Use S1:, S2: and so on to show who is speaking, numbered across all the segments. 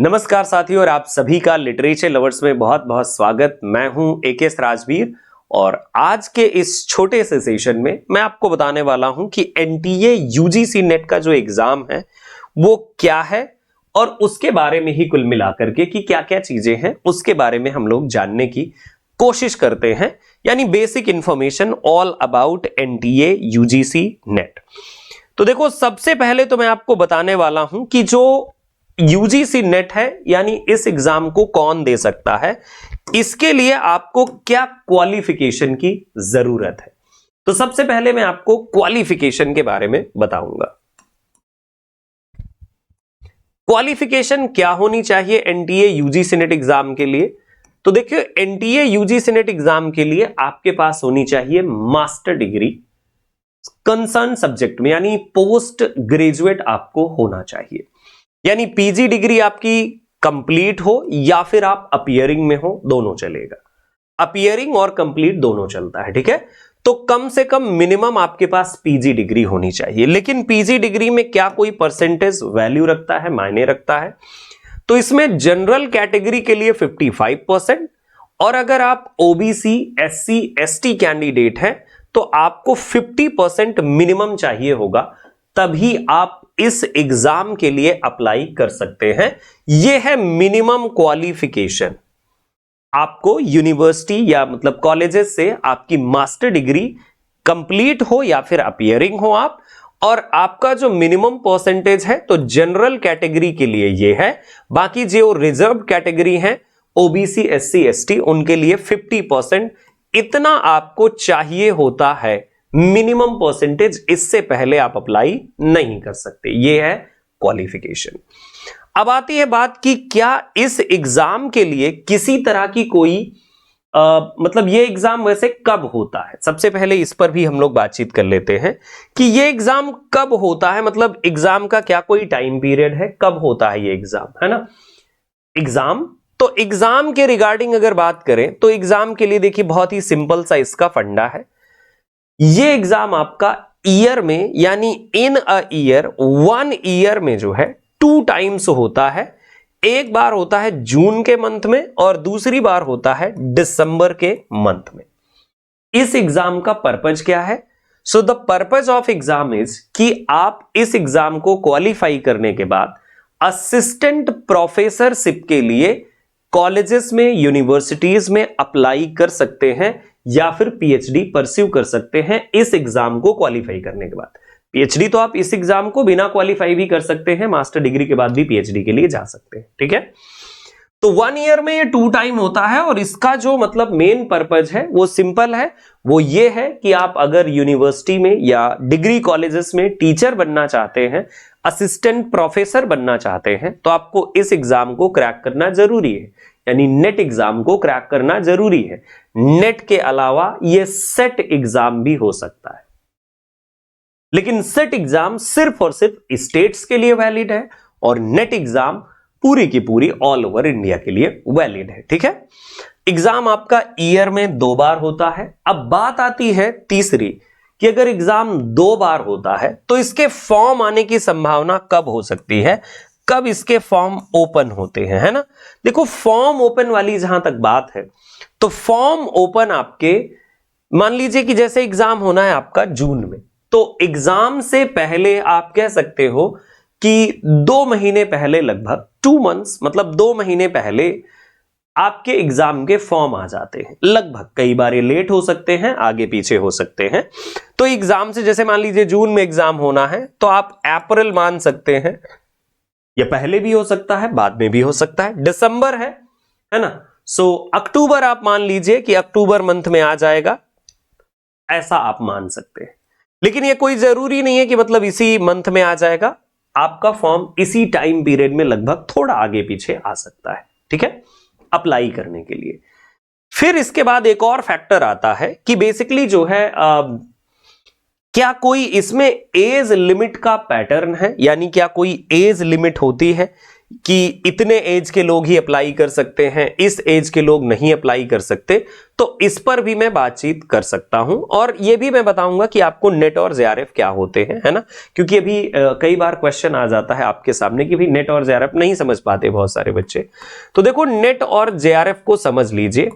S1: नमस्कार साथियों, और आप सभी का लिटरेचर लवर्स में बहुत बहुत स्वागत। मैं हूं एकेएस राजवीर और आज के इस छोटे से सेशन में मैं आपको बताने वाला हूं कि एनटीए यूजीसी नेट का जो एग्जाम है वो क्या है और उसके बारे में ही कुल मिलाकर के कि क्या क्या चीजें हैं उसके बारे में हम लोग जानने की कोशिश करते हैं, यानी basic information all about NTA UGC net. तो देखो, सबसे पहले तो मैं आपको बताने वाला हूं कि जो यूजीसी नेट है यानी इस एग्जाम को कौन दे सकता है, इसके लिए आपको क्या क्वालिफिकेशन की जरूरत है। तो सबसे पहले मैं आपको क्वालिफिकेशन के बारे में बताऊंगा। क्वालिफिकेशन क्या होनी चाहिए एनटीए यूजीसी नेट एग्जाम के लिए। तो देखिए, एनटीए यूजीसी नेट एग्जाम के लिए आपके पास होनी चाहिए मास्टर डिग्री कंसर्न सब्जेक्ट में, यानी पोस्ट ग्रेजुएट आपको होना चाहिए, यानी पीजी डिग्री आपकी कंप्लीट हो या फिर आप अपीयरिंग में हो, दोनों चलेगा। अपीयरिंग और कंप्लीट दोनों चलता है, ठीक है। तो कम से कम मिनिमम आपके पास पीजी डिग्री होनी चाहिए। लेकिन पीजी डिग्री में क्या कोई परसेंटेज वैल्यू रखता है, मायने रखता है? तो इसमें जनरल कैटेगरी के लिए 55%, और अगर आप ओबीसी एससी एसटी कैंडिडेट हैं तो आपको 50% मिनिमम चाहिए होगा, तभी आप इस एग्जाम के लिए अप्लाई कर सकते हैं। यह है मिनिमम क्वालिफिकेशन। आपको यूनिवर्सिटी या मतलब कॉलेजेस से आपकी मास्टर डिग्री कंप्लीट हो या फिर अपीयरिंग हो आप, और आपका जो मिनिमम परसेंटेज है तो जनरल कैटेगरी के लिए यह है। बाकी जो रिजर्व कैटेगरी है ओबीसी एससी एसटी, उनके लिए 50%, इतना आपको चाहिए होता है मिनिमम परसेंटेज। इससे पहले आप अप्लाई नहीं कर सकते। यह है क्वालिफिकेशन। अब आती है बात कि क्या इस एग्जाम के लिए किसी तरह की कोई मतलब ये एग्जाम वैसे कब होता है। सबसे पहले इस पर भी हम लोग बातचीत कर लेते हैं कि ये एग्जाम कब होता है, मतलब एग्जाम का क्या कोई टाइम पीरियड है, कब होता है ये एग्जाम, है ना। एग्जाम, तो एग्जाम के रिगार्डिंग अगर बात करें तो एग्जाम के लिए देखिए बहुत ही सिंपल सा इसका फंडा है। ये एग्जाम आपका ईयर में, यानी इन अ ईयर, 1 ईयर में जो है 2 टाइम्स होता है। एक बार होता है जून के मंथ में और दूसरी बार होता है दिसंबर के मंथ में। इस एग्जाम का पर्पज क्या है? So the purpose of exam is कि आप इस एग्जाम को क्वालिफाई करने के बाद असिस्टेंट प्रोफेसरशिप के लिए कॉलेजेस में, यूनिवर्सिटीज में अप्लाई कर सकते हैं या फिर पीएचडी परस्यू कर सकते हैं इस एग्जाम को क्वालिफाई करने के बाद। पीएचडी तो आप इस एग्जाम को बिना क्वालिफाई भी कर सकते हैं, मास्टर डिग्री के बाद भी पीएचडी के लिए जा सकते हैं, ठीक है। तो 1 ईयर में ये 2 टाइम होता है, और इसका जो मतलब मेन पर्पज है वो सिंपल है। वो ये है कि आप अगर यूनिवर्सिटी में या डिग्री कॉलेजेस में टीचर बनना चाहते हैं, असिस्टेंट प्रोफेसर बनना चाहते हैं, तो आपको इस एग्जाम को क्रैक करना जरूरी है, यानी नेट एग्जाम को क्रैक करना जरूरी है। नेट के अलावा यह सेट एग्जाम भी हो सकता है, लेकिन सेट एग्जाम सिर्फ और सिर्फ स्टेट्स के लिए वैलिड है और नेट एग्जाम पूरी की पूरी ऑल ओवर इंडिया के लिए वैलिड है, ठीक है। एग्जाम आपका ईयर में 2 बार होता है। अब बात आती है तीसरी कि अगर एग्जाम 2 बार होता है तो इसके फॉर्म आने की संभावना कब हो सकती है, कब इसके फॉर्म ओपन होते हैं, है ना। देखो, फॉर्म ओपन वाली जहां तक बात है तो फॉर्म ओपन आपके, मान लीजिए कि जैसे एग्जाम होना है आपका जून में, तो एग्जाम से पहले आप कह सकते हो कि 2 महीने पहले, लगभग 2 मंथ्स, मतलब 2 महीने पहले आपके एग्जाम के फॉर्म आ जाते हैं। लगभग, कई बार ये लेट हो सकते हैं, आगे पीछे हो सकते हैं। तो एग्जाम से, जैसे मान लीजिए जून में एग्जाम होना है तो आप अप्रैल मान सकते हैं, या पहले भी हो सकता है, बाद में भी हो सकता है। दिसंबर है ना। सो अक्टूबर आप मान लीजिए कि अक्टूबर मंथ में आ जाएगा, ऐसा आप मान सकते हैं। लेकिन ये कोई जरूरी नहीं है कि मतलब इसी मंथ में आ जाएगा। आपका फॉर्म इसी टाइम पीरियड में लगभग थोड़ा आगे पीछे आ सकता है, ठीक है, अप्लाई करने के लिए। फिर इसके बाद एक और फैक्टर आता है कि बेसिकली जो है क्या कोई इसमें एज लिमिट का पैटर्न है, यानी क्या कोई एज लिमिट होती है कि इतने एज के लोग ही अप्लाई कर सकते हैं, इस एज के लोग नहीं अप्लाई कर सकते, तो इस पर भी मैं बातचीत कर सकता हूं। और ये भी मैं बताऊंगा कि आपको नेट और जेआरएफ क्या होते हैं, है ना, क्योंकि अभी कई बार क्वेश्चन आ जाता है आपके सामने कि भाई नेट और जेआरएफ नहीं समझ पाते बहुत सारे बच्चे। तो देखो नेट और जेआरएफ को समझ लीजिए।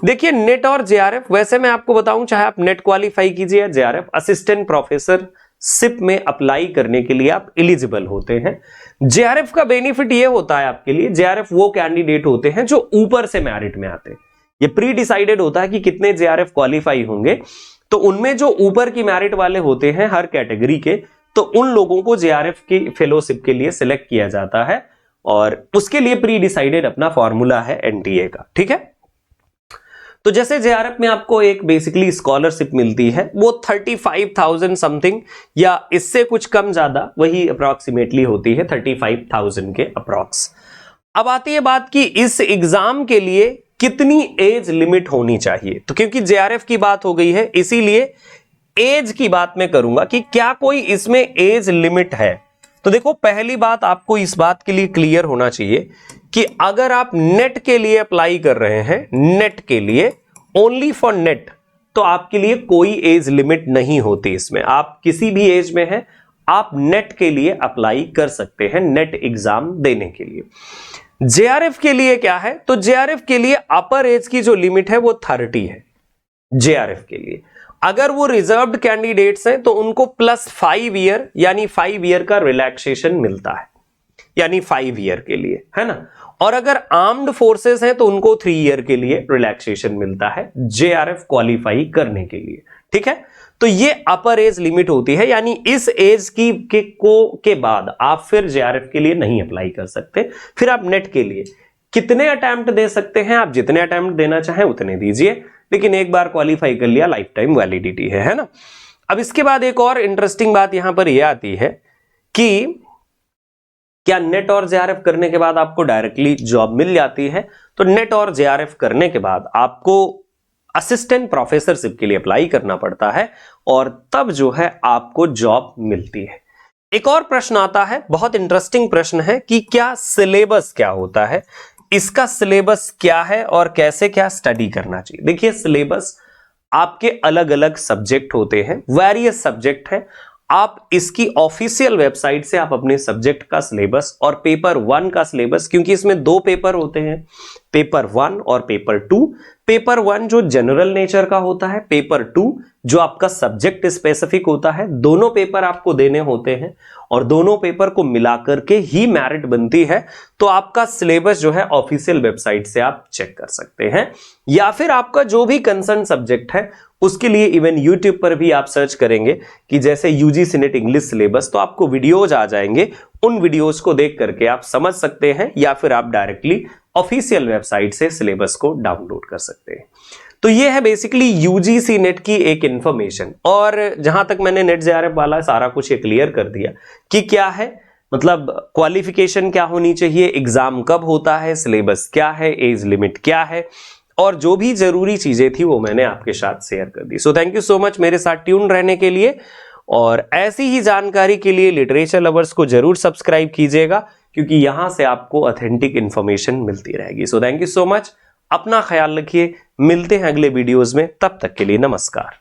S1: देखिए नेट और जेआरएफ, वैसे मैं आपको बताऊं, चाहे आप नेट क्वालिफाई कीजिए या जेआरएफ, असिस्टेंट प्रोफेसर सिप में अप्लाई करने के लिए आप एलिजिबल होते हैं। जेआरएफ का बेनिफिट ये होता है आपके लिए, जेआरएफ वो कैंडिडेट होते हैं जो ऊपर से मेरिट में आते हैं। ये प्री डिसाइडेड होता है कि कितने जेआरएफ क्वालिफाई होंगे, तो उनमें जो ऊपर की मेरिट वाले होते हैं हर कैटेगरी के, तो उन लोगों को जेआरएफ की फेलोशिप के लिए सिलेक्ट किया जाता है, और उसके लिए प्री डिसाइडेड अपना फॉर्मूला है एनटीए का, ठीक है। तो जैसे जेआरएफ में आपको एक बेसिकली स्कॉलरशिप मिलती है, वो 35,000 समथिंग या इससे कुछ कम ज्यादा वही अप्रॉक्सीमेटली होती है, 35,000 के अप्रॉक्स। अब आती है बात कि इस एग्जाम के लिए कितनी एज लिमिट होनी चाहिए। तो क्योंकि जेआरएफ की बात हो गई है, इसीलिए एज की बात मैं करूंगा कि क्या कोई इसमें एज लिमिट है। तो देखो पहली बात आपको इस बात के लिए क्लियर होना चाहिए कि अगर आप नेट के लिए अप्लाई कर रहे हैं, नेट के लिए, ओनली फॉर नेट, तो आपके लिए कोई एज लिमिट नहीं होती। इसमें आप किसी भी एज में हैं, आप नेट के लिए अप्लाई कर सकते हैं, नेट एग्जाम देने के लिए। जेआरएफ के लिए क्या है, तो जेआरएफ के लिए अपर एज की जो लिमिट है वो 30 है। जेआरएफ के लिए अगर वो रिजर्व्ड कैंडिडेट्स हैं तो उनको +5 ईयर यानी 5 ईयर का रिलैक्सेशन मिलता है, यानी 5 ईयर के लिए, है ना। और अगर आर्म्ड फोर्सेस हैं तो उनको 3 ईयर के लिए रिलैक्सेशन मिलता है जेआरएफ क्वालिफाई करने के लिए, ठीक है। तो ये अपर एज लिमिट होती है, यानी इस एज के बाद आप फिर जेआरएफ के लिए नहीं अप्लाई कर सकते। फिर आप नेट के लिए कितने अटेम्प्ट दे सकते हैं, आप जितने अटेम्प्ट देना चाहें उतने दीजिए, लेकिन एक बार क्वालिफाई कर लिया लाइफ टाइम वैलिडिटी है ना। अब इसके बाद एक और इंटरेस्टिंग बात यहां पर यह आती है कि क्या नेट और जेआरएफ करने के बाद आपको डायरेक्टली जॉब मिल जाती है। तो नेट और जेआरएफ करने के बाद आपको असिस्टेंट प्रोफेसरशिप के लिए अप्लाई करना पड़ता है, और तब जो है आपको जॉब मिलती है। एक और प्रश्न आता है, बहुत इंटरेस्टिंग प्रश्न है, कि क्या सिलेबस क्या होता है, इसका सिलेबस क्या है और कैसे क्या स्टडी करना चाहिए। देखिए सिलेबस आपके अलग अलग सब्जेक्ट होते हैं, वेरियस सब्जेक्ट हैं। आप इसकी ऑफिशियल वेबसाइट से आप अपने सब्जेक्ट का सिलेबस और पेपर 1 का सिलेबस, क्योंकि इसमें 2 पेपर होते हैं, पेपर 1 और पेपर 2। पेपर 1 जो जनरल नेचर का होता है, पेपर 2 जो आपका सब्जेक्ट स्पेसिफिक होता है। दोनों पेपर आपको देने होते हैं और दोनों पेपर को मिलाकर के ही मेरिट बनती है। तो आपका सिलेबस जो है ऑफिशियल वेबसाइट से आप चेक कर सकते हैं, या फिर आपका जो भी कंसर्न सब्जेक्ट है उसके लिए इवन YouTube पर भी आप सर्च करेंगे कि जैसे यूजीसी नेट इंग्लिश सिलेबस, तो आपको वीडियोज आ जाएंगे, उन वीडियोज को देख करके आप समझ सकते हैं, या फिर आप डायरेक्टली ऑफिशियल वेबसाइट से सिलेबस को डाउनलोड कर सकते हैं। तो ये है बेसिकली यूजीसी नेट की एक इंफॉर्मेशन। और जहां तक मैंने नेट जेआरएफ वाला सारा कुछ क्लियर कर दिया कि क्या है, मतलब क्वालिफिकेशन क्या होनी चाहिए, एग्जाम कब होता है, सिलेबस क्या है, एज लिमिट क्या है, और जो भी जरूरी चीजें थी वो मैंने आपके साथ शेयर कर दी। So thank you so much मेरे साथ ट्यून रहने के लिए, और ऐसी ही जानकारी के लिए लिटरेचर लवर्स को जरूर सब्सक्राइब कीजिएगा, क्योंकि यहां से आपको ऑथेंटिक इंफॉर्मेशन मिलती रहेगी। सो थैंक यू सो मच, अपना ख्याल रखिए, मिलते हैं अगले वीडियोज में, तब तक के लिए नमस्कार।